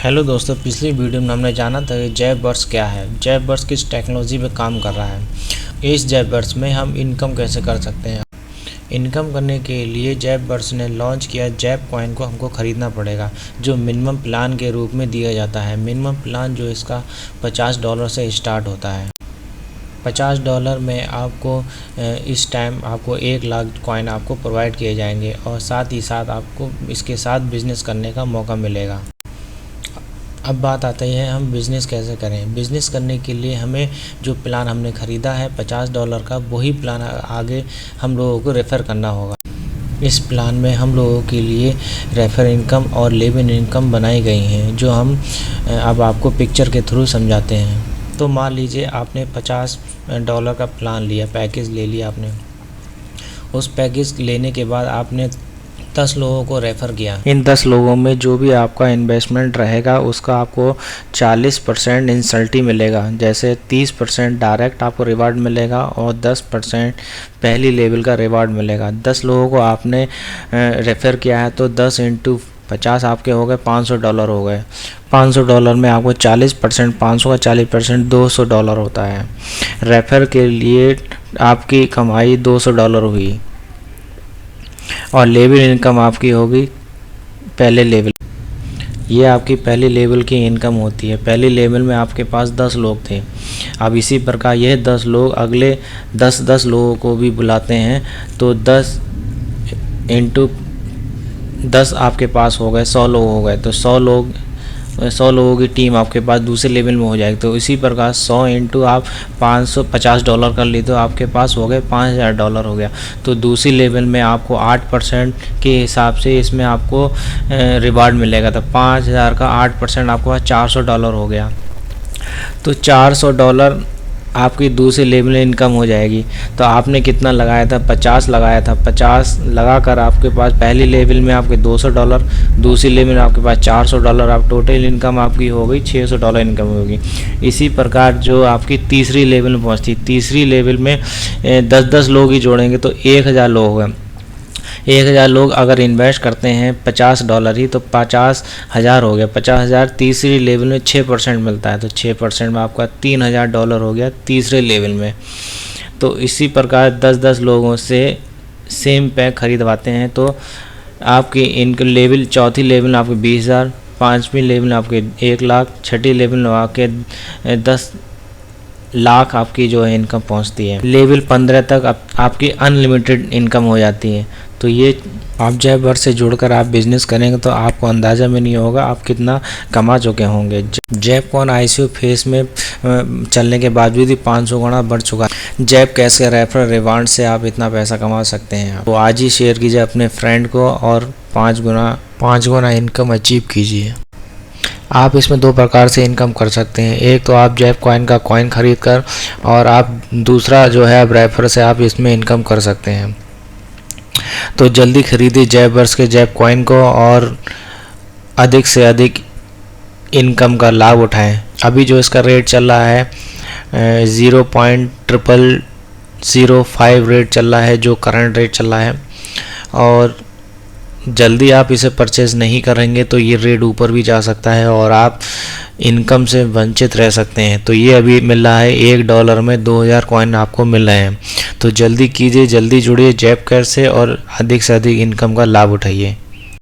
Hello दोस्तों, पिछली video में हमने जाना था कि जैपबर्स क्या है, जैपबर्स किस टेक्नोलॉजी पे काम कर रहा है। इस जैपबर्स में हम इनकम कैसे कर सकते हैं। इनकम करने के लिए जैपबर्स ने लॉन्च किया जैप कॉइन को हमको ख़रीदना पड़ेगा, जो मिनिमम प्लान के रूप में दिया जाता है। मिनिमम प्लान जो इसका $50 से स्टार्ट होता है। $50 में आपको इस टाइम आपको 1 लाख कॉइन आपको प्रोवाइड किए जाएंगे और साथ ही साथ आपको इसके साथ बिज़नेस करने का मौका मिलेगा। अब बात आती है हम बिज़नेस कैसे करें। बिज़नेस करने के लिए हमें जो प्लान हमने ख़रीदा है $50 का, वही प्लान आगे हम लोगों को रेफ़र करना होगा। इस प्लान में हम लोगों के लिए रेफ़र इनकम और लिव इन इनकम बनाई गई हैं, जो हम अब आपको पिक्चर के थ्रू समझाते हैं। तो मान लीजिए आपने $50 का प्लान लिया, पैकेज ले लिया आपने। उस पैकेज लेने के बाद आपने 10 लोगों को रेफ़र किया। इन 10 लोगों में जो भी आपका इन्वेस्टमेंट रहेगा उसका आपको 40% इंसल्टी मिलेगा। जैसे 30% डायरेक्ट आपको रिवार्ड मिलेगा और 10% पहली लेवल का रिवार्ड मिलेगा। 10 लोगों को आपने रेफ़र किया है तो 10 × 50 आपके हो गए $500 हो गए। $500 में आपको 40%, 500 का 40% $200 होता है। रेफ़र के लिए आपकी कमाई $200 हुई और लेवल इनकम आपकी होगी पहले लेवल। ये आपकी पहली लेवल की इनकम होती है। पहली लेवल में आपके पास 10 लोग थे। अब इसी प्रकार यह 10 लोग अगले 10 लोगों को भी बुलाते हैं, तो 10 × 10 आपके पास हो गए 100 लोग हो गए। तो 100 लोगों की टीम आपके पास दूसरे लेवल में हो जाएगी। तो इसी प्रकार 100 × आप $550 कर ली तो आपके पास हो गए $5000 हो गया। तो दूसरी लेवल में आपको 8% के हिसाब से इसमें आपको रिवार्ड मिलेगा। तो 5000 का 8% आपके पास $400 हो गया। तो $400 आपकी दूसरी लेवल में इनकम हो जाएगी। तो आपने कितना लगाया था? 50 लगाया था। 50 लगाकर आपके पास पहली लेवल में आपके $200, दूसरी लेवल में आपके पास $400। आप टोटल इनकम आपकी हो गई $600 इनकम होगी। इसी प्रकार जो आपकी तीसरी लेवल में पहुंचती, तीसरी लेवल में 10 लोग ही जोड़ेंगे तो 1000 लोग हैं। 1000 लोग अगर इन्वेस्ट करते हैं $50 ही, तो 50,000 हो गया। 50,000 तीसरी लेवल में 6% मिलता है, तो 6% में आपका $3000 हो गया तीसरे लेवल में। तो इसी प्रकार 10 लोगों से सेम पैक खरीदवाते हैं तो आपकी इनकम लेवल, चौथी लेवल में आपके 20,000, पाँचवीं लेवल में आपके 1 लाख, छठी लेवल में आपके 10 लाख आपकी जो है इनकम पहुंचती है। लेवल 15 तक आपकी अनलिमिटेड इनकम हो जाती है। तो ये आप जैपबर्स से जुड़कर आप बिज़नेस करेंगे तो आपको अंदाज़ा में नहीं होगा आप कितना कमा चुके होंगे। जैप कॉइन ICO फेस में चलने के बावजूद ही 500 गुना बढ़ चुका है। जैप कैश के रेफरल रिवार्ड से आप इतना पैसा कमा सकते हैं। तो आज ही शेयर कीजिए अपने फ्रेंड को और 5 गुना इनकम अचीव कीजिए। आप इसमें 2 प्रकार से इनकम कर सकते हैं। एक तो आप जैप कॉइन का कॉइन खरीद कर, और आप दूसरा जो है आप रेफर से आप इसमें इनकम कर सकते हैं। तो जल्दी खरीदिए जैपबर्स के जैप कॉइन को और अधिक से अधिक इनकम का लाभ उठाएं। अभी जो इसका रेट चल रहा है 0.0005 रेट चल रहा है, जो करंट रेट चल रहा है, और जल्दी आप इसे परचेज़ नहीं करेंगे तो ये रेट ऊपर भी जा सकता है और आप इनकम से वंचित रह सकते हैं। तो ये अभी मिल रहा है $1 में 2000 कॉइन आपको मिल रहे हैं। तो जल्दी कीजिए, जल्दी जुड़िए जैप कैश से और अधिक से अधिक इनकम का लाभ उठाइए।